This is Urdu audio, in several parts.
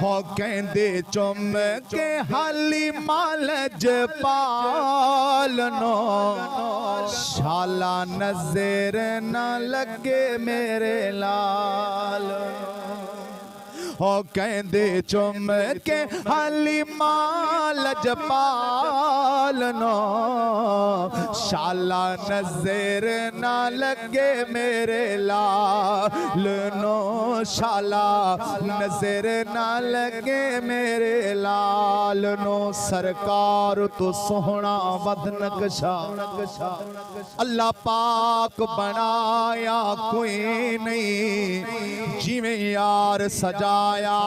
ہو کہندے چم کے حلیمہ لجپالنو شالا نظر نہ لگے میرے لال ہو کہندے چم کے حلیمہ لجپالنو شالا نظر نہ لگے میرے لالنو شالا نظر نہ لگے میرے لالنو سرکار تو سوہنا ود نقشہ اللہ پاک بنایا کوئی نہیں جی میں یار سجایا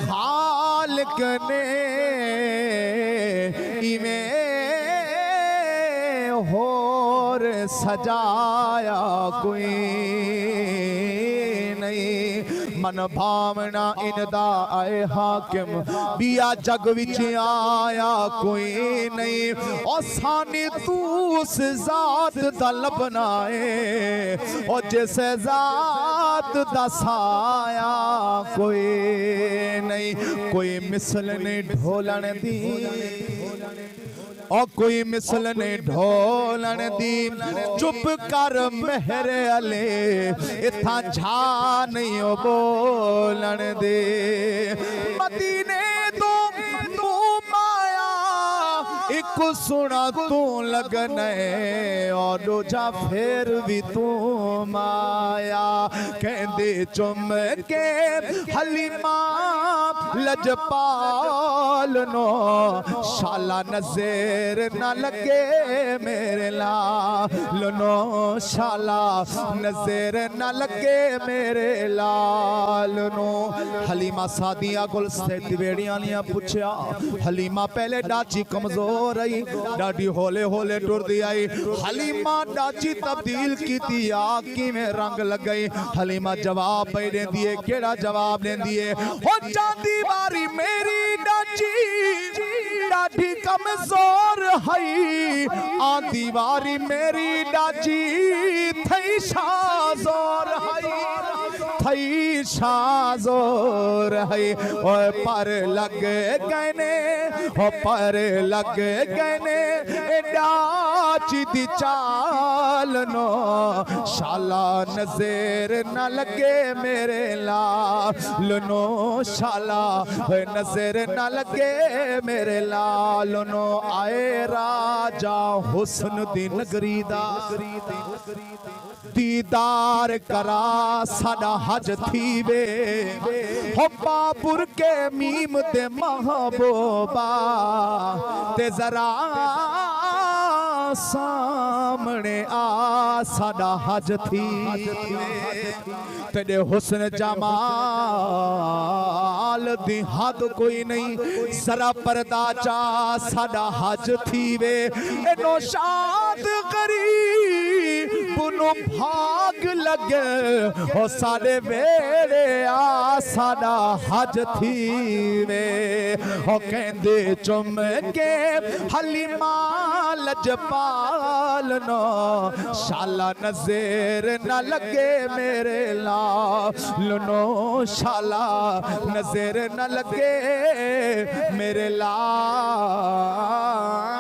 خالق نے ایویں ہور سجایا کوئی نہیں من بھامنا اندہ آئے حاکم بیا جگ وچ آیا کوئی نہیں اور سانی تو اس ذات دا لبنائے اور جسے ذات دا سایا کوئی نہیں کوئی مثل نہیں ڈھولن دی اور کوئی مثل نے ڈھولن دی چپ کر مہر علی اتھا جھا نہیں بولن دے مدینے تو مایا ایک سنا تو لگنے اور دوجا پھر بھی تو مایا کہندے چم کے حلیمہ لجپالنو شالا نظر نہ لگے میرے لالنو شالا نظر نہ لگے میرے لالنو حلیمہ سادیہ گل سے دیویڑیاں لیا پوچھیا حلیمہ پہلے ڈاچی کمزور رہی ڈاڈی ہولے ہولے ٹور دی آئی حلیمہ ڈاچی تبدیل کی تھی آکی میں رنگ لگ گئی حلیمہ جواب پہ دیں دیئے کیڑا جواب دیں دیئے ہو چاندی باری میری ڈاچی ڈاڈی کمزور ہے آن دیواری میری ڈاچی تھئی شازور ہے تھئی شازور ہے پر لگ گئنے پر لگ گئنے ڈاچی دی چالنو شالا نظر نہ لگے میرے لالنو شالا نظر نہ لگے میرے لالنو آئے راجہ حسن دی نگری دا دیدار کرا ساڑا حج تھی بے ہو بابر کے میم دے محبوبہ تے ذرا سامنے آ ساڑا حج تھی تیرے حسن جمال دی حد کوئی نہیں ذرا پردہ چا ساڑا حج تھی بے انو شاد غریب بنو بھاگ لگے ہو ساڑے ویڑے آ ساڑا حج تھی بے ہو کہندے چم کے حلیمہ لجپالنو شالا نظر نہ لگے میرے لالنو شالا نظر نہ لگے میرے لال